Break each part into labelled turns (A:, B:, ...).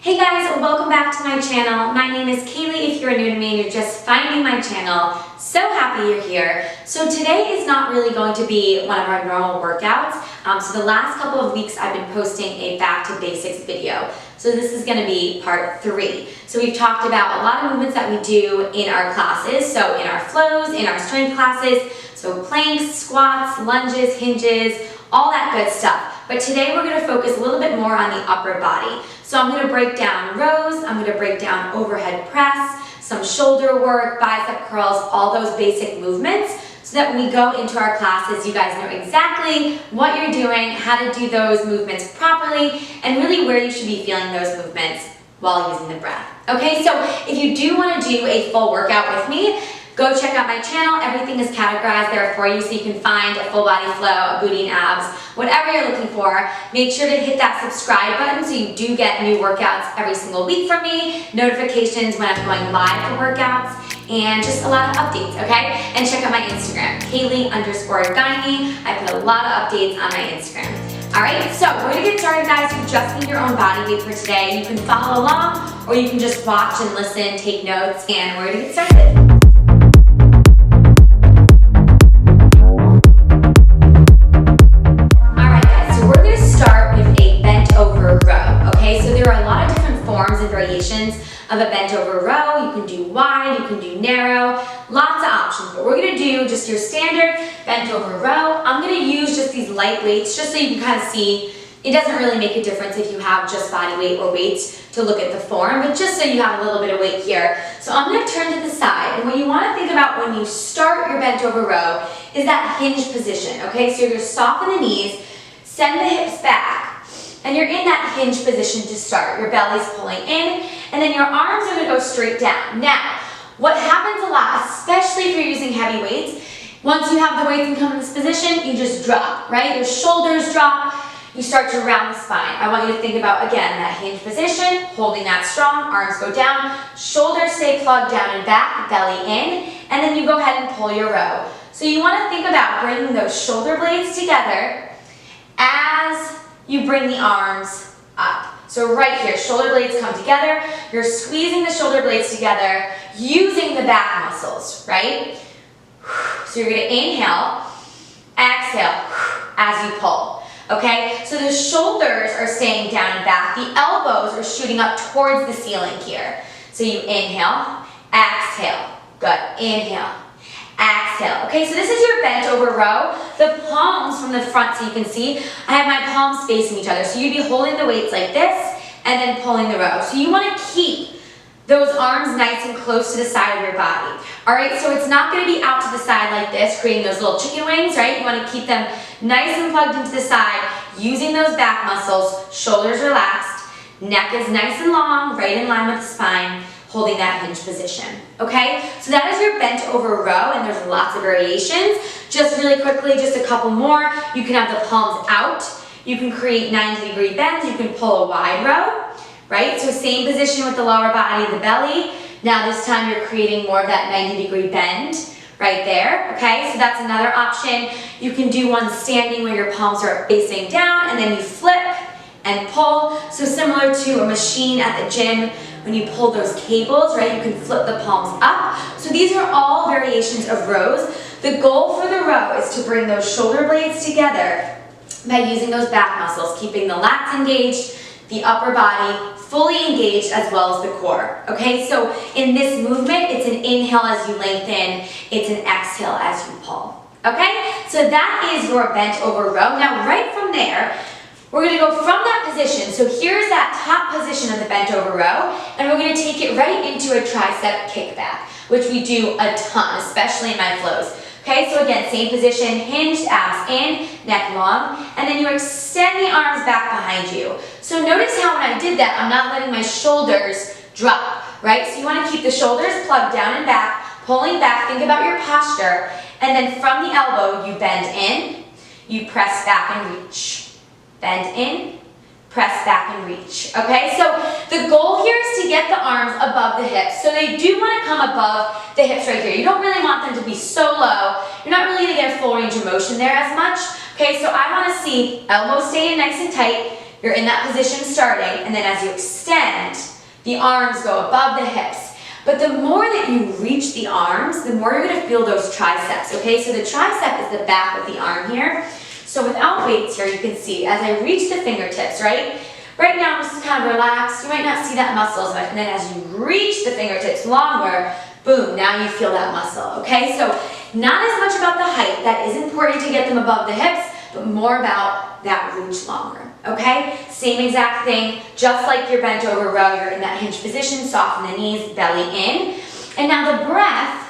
A: Hey guys, welcome back to my channel. My name is Kaylee if you're new to me and you're just finding my channel. So happy you're here. So today is not really going to be one of our normal workouts. So the last couple of weeks I've been posting a back to basics video. So this is going to be part 3. So we've talked about a lot of movements that we do in our classes. So in our flows, in our strength classes, so planks, squats, lunges, hinges, all that good stuff. But today we're going to focus a little bit more on the upper body. So I'm going to break down rows, I'm going to break down overhead press, some shoulder work, bicep curls, all those basic movements, so that when we go into our classes, you guys know exactly what you're doing, how to do those movements properly, and really where you should be feeling those movements while using the breath. Okay, so if you do want to do a full workout with me, go check out my channel. Everything is categorized there for you so you can find a full body flow, a booty and abs, whatever you're looking for. Make sure to hit that subscribe button so you do get new workouts every single week from me, notifications when I'm going live for workouts, and just a lot of updates, okay? And check out my Instagram, Kaylee_Gynae. I put a lot of updates on my Instagram. All right, so we're gonna get started, guys. You just need your own body weight for today. You can follow along, or you can just watch and listen, take notes, and we're gonna get started. Of a bent over row. You can do wide, you can do narrow, lots of options, but we're gonna do just your standard bent over row. I'm gonna use just these light weights just so you can kind of see. It doesn't really make a difference if you have just body weight or weights to look at the form, but just so you have a little bit of weight here. So I'm gonna turn to the side, and what you wanna think about when you start your bent over row is that hinge position, okay? So you're gonna soften the knees, send the hips back, and you're in that hinge position to start. Your belly's pulling in, and then your arms are gonna go straight down. Now, what happens a lot, especially if you're using heavy weights, once you have the weights and come in this position, you just drop, right? Your shoulders drop, you start to round the spine. I want you to think about, again, that hinge position, holding that strong, arms go down, shoulders stay plugged down and back, belly in, and then you go ahead and pull your row. So you wanna think about bringing those shoulder blades together as you bring the arms up. So right here, shoulder blades come together. You're squeezing the shoulder blades together using the back muscles, right? So you're gonna inhale, exhale as you pull, okay? So the shoulders are staying down and back. The elbows are shooting up towards the ceiling here. So you inhale, exhale, good, inhale, exhale. Okay, so this is your bent over row. The palms from the front, so you can see, I have my palms facing each other. So you'd be holding the weights like this and then pulling the row. So you want to keep those arms nice and close to the side of your body. All right, so it's not going to be out to the side like this, creating those little chicken wings, right? You want to keep them nice and plugged into the side, using those back muscles, shoulders relaxed, neck is nice and long, right in line with the spine, holding that hinge position, okay? So that is your bent over row, and there's lots of variations. Just really quickly, just a couple more. You can have the palms out. You can create 90-degree bends. You can pull a wide row, right? So same position with the lower body, the belly. Now this time you're creating more of that 90-degree bend right there, okay? So that's another option. You can do one standing where your palms are facing down, and then you flip and pull. So similar to a machine at the gym, when you pull those cables, right, you can flip the palms up. So these are all variations of rows. The goal for the row is to bring those shoulder blades together by using those back muscles, keeping the lats engaged, the upper body fully engaged, as well as the core, okay? So in this movement, it's an inhale as you lengthen, it's an exhale as you pull, okay? So that is your bent over row. Now right from there, we're gonna go from that position. So here's that top position of the bent over row, and we're gonna take it right into a tricep kickback, which we do a ton, especially in my flows. Okay, so again, same position, hinged, abs in, neck long, and then you extend the arms back behind you. So notice how when I did that, I'm not letting my shoulders drop, right? So you wanna keep the shoulders plugged down and back, pulling back, think about your posture, and then from the elbow, you bend in, you press back and reach. Bend in, press back and reach, okay? So the goal here is to get the arms above the hips. So they do want to come above the hips right here. You don't really want them to be so low. You're not really going to get a full range of motion there as much, okay? So I want to see elbows staying nice and tight, you're in that position starting, and then as you extend, the arms go above the hips. But the more that you reach the arms, the more you're gonna feel those triceps, okay? So the tricep is the back of the arm here. So without weights here, you can see as I reach the fingertips, right? Right now, I'm just kind of relaxed. You might not see that muscle as much. And then as you reach the fingertips longer, boom, now you feel that muscle, okay? So not as much about the height. That is important to get them above the hips, but more about that reach longer, okay? Same exact thing, just like your bent over row, you're in that hinge position, soften the knees, belly in. And now the breath,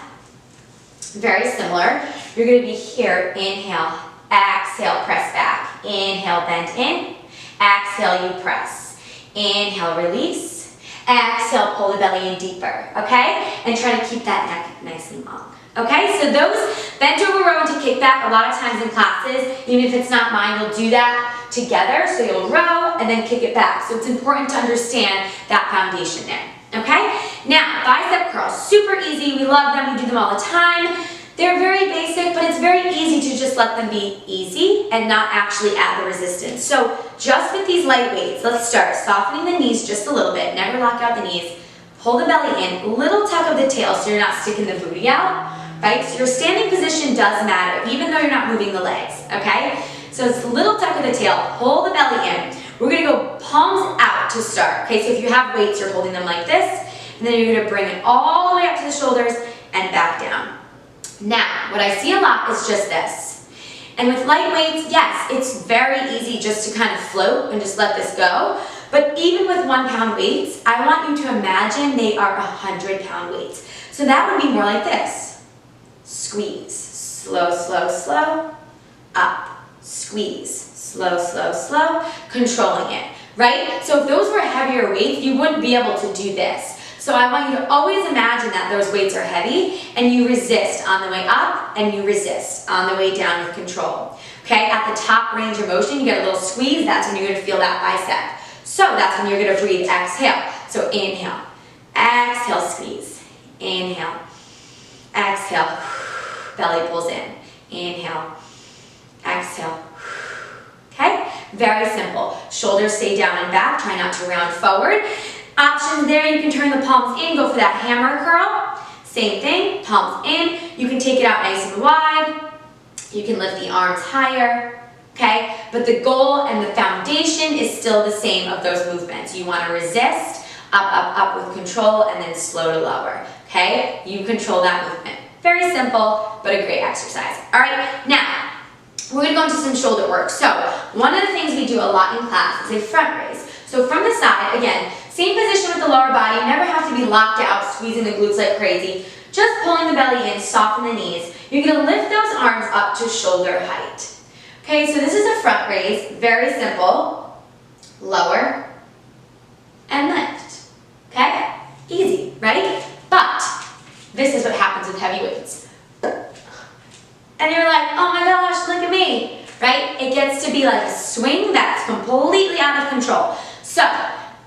A: very similar. You're gonna be here, inhale, exhale, press back. Inhale, bend in. Exhale, you press. Inhale, release. Exhale, pull the belly in deeper, okay? And try to keep that neck nice and long. Okay, so those bent over row into kickback, a lot of times in classes, even if it's not mine, you'll do that together. So you'll row and then kick it back. So it's important to understand that foundation there. Okay, now bicep curls, super easy. We love them, we do them all the time. They're very basic, but it's very easy to just let them be easy and not actually add the resistance. So just with these light weights, let's start softening the knees just a little bit. Never lock out the knees. Pull the belly in, little tuck of the tail so you're not sticking the booty out. Right, so your standing position does matter, even though you're not moving the legs, okay? So it's a little tuck of the tail, pull the belly in. We're gonna go palms out to start, okay? So if you have weights, you're holding them like this, and then you're gonna bring it all the way up to the shoulders and back down. Now, what I see a lot is just this. And with light weights, yes, it's very easy just to kind of float and just let this go. But even with 1 pound weights, I want you to imagine they are 100 pound weights. So that would be more like this. Squeeze, slow, slow, slow, up, squeeze, slow, slow, slow, controlling it, right? So if those were heavier weights, you wouldn't be able to do this. So I want you to always imagine that those weights are heavy and you resist on the way up and you resist on the way down with control. Okay, at the top range of motion, you get a little squeeze, that's when you're gonna feel that bicep. So that's when you're gonna breathe, exhale. So inhale, exhale, squeeze, inhale, exhale. Belly pulls in. Inhale. Exhale. Okay? Very simple. Shoulders stay down and back. Try not to round forward. Options there. You can turn the palms in. Go for that hammer curl. Same thing. Palms in. You can take it out nice and wide. You can lift the arms higher. Okay? But the goal and the foundation is still the same of those movements. You want to resist. Up, up, up with control and then slow to lower. Okay? You control that movement. Very simple, but a great exercise. All right, now, we're gonna go into some shoulder work. So, one of the things we do a lot in class is a front raise. So from the side, again, same position with the lower body, you never have to be locked out, squeezing the glutes like crazy. Just pulling the belly in, soften the knees. You're gonna lift those arms up to shoulder height. Okay, so this is a front raise, very simple. Lower and lift, okay? Easy, right? But this is what happens with heavy weights. And you're like, oh my gosh, look at me, right? It gets to be like a swing that's completely out of control. So,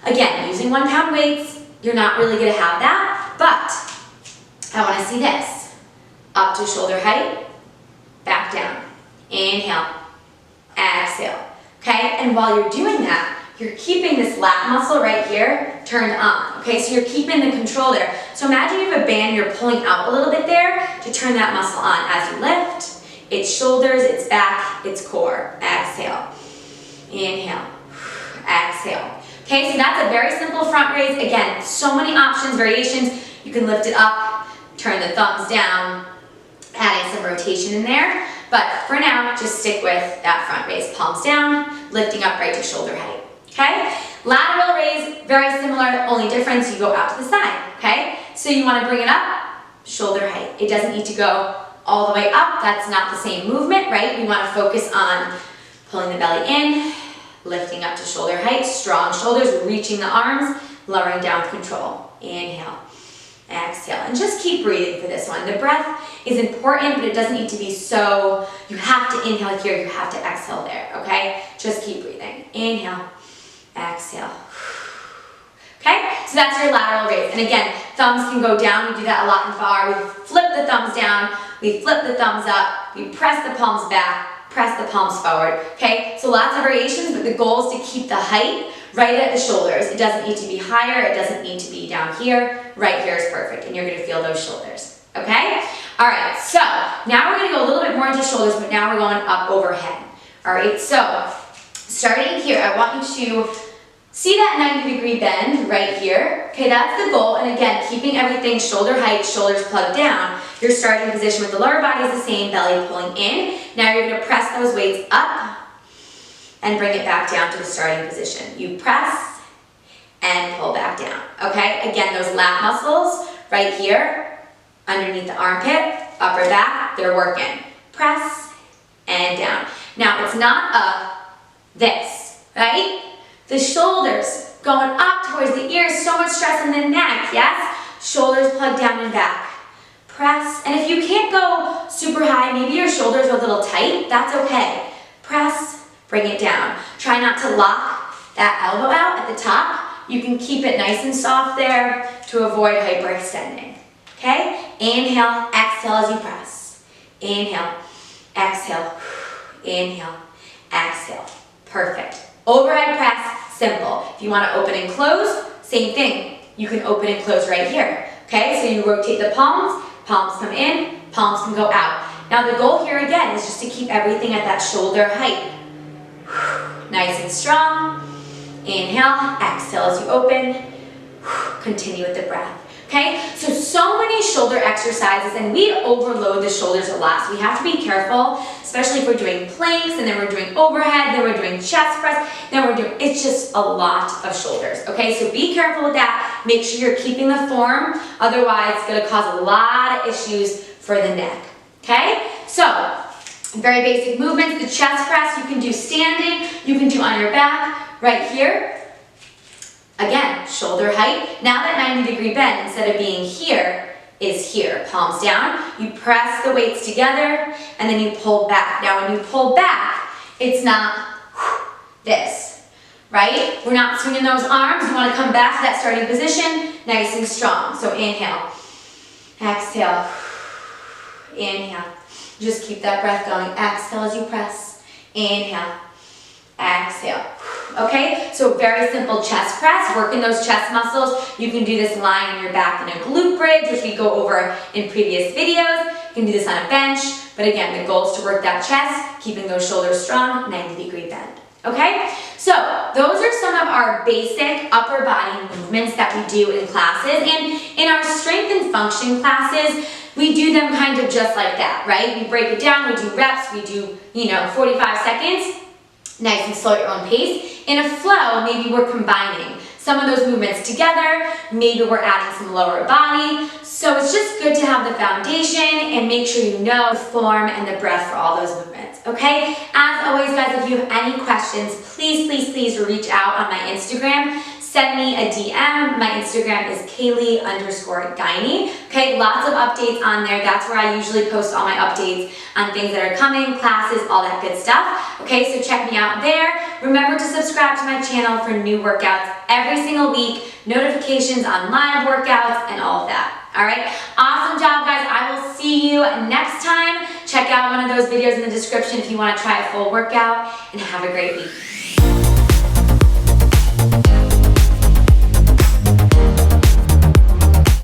A: again, using 1 pound weights, you're not really gonna have that, but I wanna see this. Up to shoulder height, back down. Inhale, exhale, okay? And while you're doing that, you're keeping this lat muscle right here turned on, okay? So you're keeping the control there. So imagine you have a band, you're pulling out a little bit there to turn that muscle on as you lift. It's shoulders, it's back, it's core. Exhale, inhale, exhale. Okay, so that's a very simple front raise. Again, so many options, variations. You can lift it up, turn the thumbs down, adding some rotation in there. But for now, just stick with that front raise. Palms down, lifting up right to shoulder height. Okay? Lateral raise, very similar, only difference, you go out to the side, okay? So you want to bring it up, shoulder height. It doesn't need to go all the way up, that's not the same movement, right? We want to focus on pulling the belly in, lifting up to shoulder height, strong shoulders, reaching the arms, lowering down with control. Inhale, exhale, and just keep breathing for this one. The breath is important, but it doesn't need to be so, you have to inhale here, you have to exhale there, okay? Just keep breathing. Inhale, exhale. Okay, so that's your lateral raise. And again, thumbs can go down. We do that a lot in bar. We flip the thumbs down, we flip the thumbs up, we press the palms back, press the palms forward, okay? So lots of variations, but the goal is to keep the height right at the shoulders. It doesn't need to be higher, it doesn't need to be down here. Right here is perfect, and you're gonna feel those shoulders, okay? All right, so now we're gonna go a little bit more into shoulders, but now we're going up overhead. All right, so starting here, I want you to see that 90-degree bend right here. Okay, that's the goal, and again, keeping everything shoulder height, shoulders plugged down. Your starting position with the lower body is the same, belly pulling in. Now you're gonna press those weights up and bring it back down to the starting position. You press and pull back down, okay? Again, those lat muscles right here, underneath the armpit, upper back, they're working. Press and down. Now, it's not this, right? The shoulders going up towards the ears, so much stress in the neck, yes? Shoulders plugged down and back. Press, and if you can't go super high, maybe your shoulders are a little tight, that's okay. Press, bring it down. Try not to lock that elbow out at the top. You can keep it nice and soft there to avoid hyperextending, okay? Inhale, exhale as you press. Inhale, exhale, inhale, exhale. Perfect. Overhead press, simple. If you want to open and close, same thing. You can open and close right here, okay? So you rotate the palms, palms come in, palms can go out. Now the goal here again is just to keep everything at that shoulder height. Nice and strong. Inhale, exhale as you open. Continue with the breath. Okay, so many shoulder exercises, and we overload the shoulders a lot, so we have to be careful, especially if we're doing planks, and then we're doing overhead, then we're doing chest press, then we're doing, it's just a lot of shoulders, okay? So be careful with that. Make sure you're keeping the form, otherwise it's gonna cause a lot of issues for the neck, okay? So, very basic movements. The chest press, you can do standing, you can do on your back, right here. Again, shoulder height. Now that 90-degree bend, instead of being here, is here. Palms down, you press the weights together, and then you pull back. Now when you pull back, it's not this, right? We're not swinging those arms. You want to come back to that starting position, nice and strong. So inhale, exhale, inhale. Just keep that breath going. Exhale as you press. Inhale, exhale. Okay, so very simple chest press, working those chest muscles. You can do this lying on your back in a glute bridge, which we go over in previous videos. You can do this on a bench, but again, the goal is to work that chest, keeping those shoulders strong, 90-degree bend. Okay, so those are some of our basic upper body movements that we do in classes, and in our strength and function classes, we do them kind of just like that, right? We break it down, we do reps, we do, 45 seconds, nice and slow at your own pace. In a flow, maybe we're combining some of those movements together, maybe we're adding some lower body. So it's just good to have the foundation and make sure you know the form and the breath for all those movements, okay? As always, guys, if you have any questions, please reach out on my Instagram. Send me a DM. My Instagram is Kaylee_Guiney. Okay, lots of updates on there. That's where I usually post all my updates on things that are coming, classes, all that good stuff. Okay, so check me out there. Remember to subscribe to my channel for new workouts every single week, notifications on live workouts, and all of that. All right, awesome job, guys. I will see you next time. Check out one of those videos in the description if you want to try a full workout, and have a great week.